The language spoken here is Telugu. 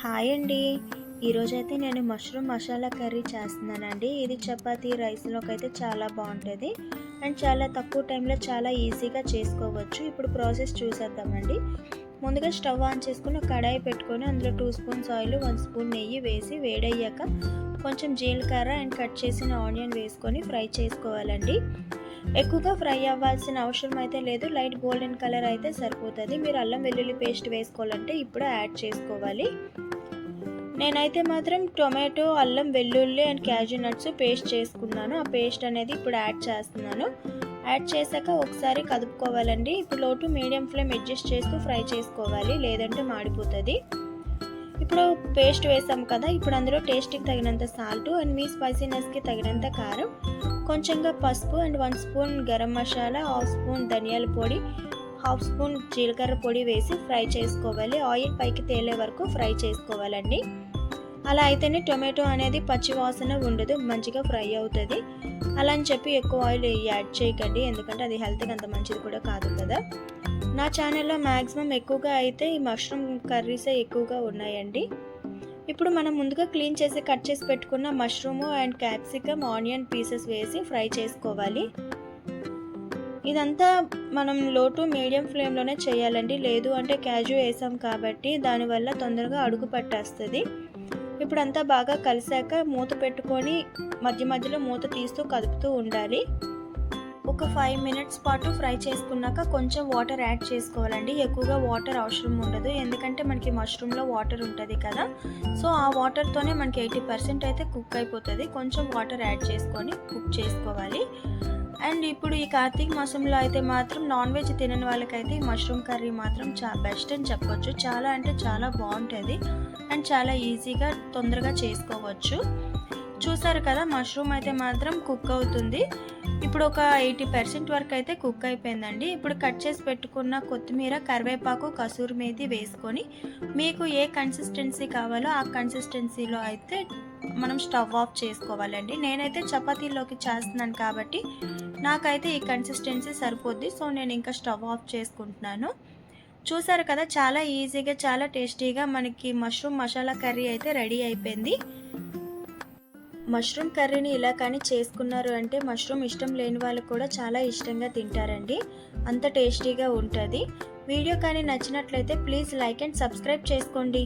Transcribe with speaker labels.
Speaker 1: హాయ్ అండి. ఈరోజైతే నేను మష్రూమ్ మసాలా కర్రీ చేస్తున్నానండి. ఇది చపాతీ రైస్లోకి అయితే చాలా బాగుంటుంది అండ్ చాలా తక్కువ టైంలో చాలా ఈజీగా చేసుకోవచ్చు. ఇప్పుడు ప్రాసెస్ చూసేద్దామండి. ముందుగా స్టవ్ ఆన్ చేసుకుని కడాయి పెట్టుకొని అందులో 2 స్పూన్స్ ఆయిల్ 1 స్పూన్ నెయ్యి వేసి వేడయ్యాక కొంచెం జీలకర్ర అండ్ కట్ చేసిన ఆనియన్ వేసుకొని ఫ్రై చేసుకోవాలండి. ఎక్కువగా ఫ్రై అవ్వాల్సిన అవసరం అయితే లేదు, లైట్ గోల్డెన్ కలర్ అయితే సరిపోతుంది. మీరు అల్లం వెల్లుల్లి పేస్ట్ వేసుకోవాలంటే ఇప్పుడు యాడ్ చేసుకోవాలి. నేనైతే మాత్రం టొమాటో, అల్లం వెల్లుల్లి అండ్ క్యాజూ నట్స్ పేస్ట్ చేసుకున్నాను. ఆ పేస్ట్ అనేది ఇప్పుడు యాడ్ చేస్తున్నాను. యాడ్ చేశాక ఒకసారి కదుపుకోవాలండి. ఇప్పుడు లో టు మీడియం ఫ్లేమ్ అడ్జస్ట్ చేస్తూ ఫ్రై చేసుకోవాలి, లేదంటే మాడిపోతుంది. ఇప్పుడు పేస్ట్ వేసాం కదా, ఇప్పుడు అందులో టేస్ట్కి తగినంత సాల్ట్ అండ్ మీ స్పైసీనెస్కి తగినంత కారం, కొంచెంగా పసుపు and 1 spoon garam masala, 1/2 spoon ధనియాల పొడి, 1/2 స్పూన్ జీలకర్ర పొడి వేసి ఫ్రై చేసుకోవాలి. ఆయిల్ పైకి తేలే వరకు ఫ్రై చేసుకోవాలండి. అలా అయితేనే టొమాటో అనేది పచ్చి వాసన ఉండదు, మంచిగా ఫ్రై అవుతుంది. అలా అని చెప్పి ఎక్కువ ఆయిల్ యాడ్ చేయకండి, ఎందుకంటే అది హెల్త్కి అంత మంచిది కూడా కాదు కదా. నా ఛానల్లో మ్యాక్సిమం ఎక్కువగా అయితే ఈ మష్రూమ్ కర్రీసే ఎక్కువగా ఉన్నాయండి. ఇప్పుడు మనం ముందుగా క్లీన్ చేసి కట్ చేసి పెట్టుకున్న mushroom and capsicum, onion pieces వేసి ఫ్రై చేసుకోవాలి. ఇదంతా మనం లో టు మీడియం ఫ్లేమ్లోనే చేయాలండి, లేదు అంటే క్యాజు వేసాం కాబట్టి దానివల్ల తొందరగా అడుగు పట్టేస్తుంది. ఇప్పుడు అంతా బాగా కలిసాక మూత పెట్టుకొని మధ్య మధ్యలో మూత తీస్తూ కదుపుతూ ఉండాలి. ఒక 5 మినిట్స్ పాటు ఫ్రై చేసుకున్నాక కొంచెం వాటర్ యాడ్ చేసుకోవాలండి. ఎక్కువగా వాటర్ అవసరం ఉండదు, ఎందుకంటే మనకి మష్రూమ్లో వాటర్ ఉంటుంది కదా. సో ఆ వాటర్తోనే మనకి 80% అయితే కుక్ అయిపోతుంది. కొంచెం వాటర్ యాడ్ చేసుకొని కుక్ చేసుకోవాలి. అండ్ ఇప్పుడు ఈ కార్తీక మాసంలో అయితే మాత్రం నాన్ వెజ్ తినని వాళ్ళకైతే ఈ మష్రూమ్ కర్రీ మాత్రం బెస్ట్ అని చెప్పొచ్చు. చాలా అంటే చాలా బాగుంటుంది అండ్ చాలా ఈజీగా తొందరగా చేసుకోవచ్చు. చూసారు కదా, మష్రూమ్ అయితే మాత్రం కుక్ అవుతుంది. ఇప్పుడు ఒక 80% వరకు అయితే కుక్ అయిపోయిందండి. ఇప్పుడు కట్ చేసి పెట్టుకున్న కొత్తిమీర, కరివేపాకు, కసూరి మేతి వేసుకొని మీకు ఏ కన్సిస్టెన్సీ కావాలో ఆ కన్సిస్టెన్సీలో అయితే మనం స్టవ్ ఆఫ్ చేసుకోవాలండి. నేనైతే చపాతీలోకి చేస్తున్నాను కాబట్టి నాకైతే ఈ కన్సిస్టెన్సీ సరిపోద్ది. సో నేను ఇంకా స్టవ్ ఆఫ్ చేసుకుంటున్నాను. చూసారు కదా, చాలా ఈజీగా చాలా టేస్టీగా మనకి మష్రూమ్ మసాలా కర్రీ అయితే రెడీ అయిపోయింది. మష్రూమ్ కర్రీని ఇలా కానీ చేసుకున్నారు అంటే మష్రూమ్ ఇష్టం లేని వాళ్ళు కూడా చాలా ఇష్టంగా తింటారండి, అంత టేస్టీగా ఉంటుంది. వీడియో కానీ నచ్చినట్లయితే ప్లీజ్ లైక్ అండ్ సబ్స్క్రైబ్ చేసుకోండి.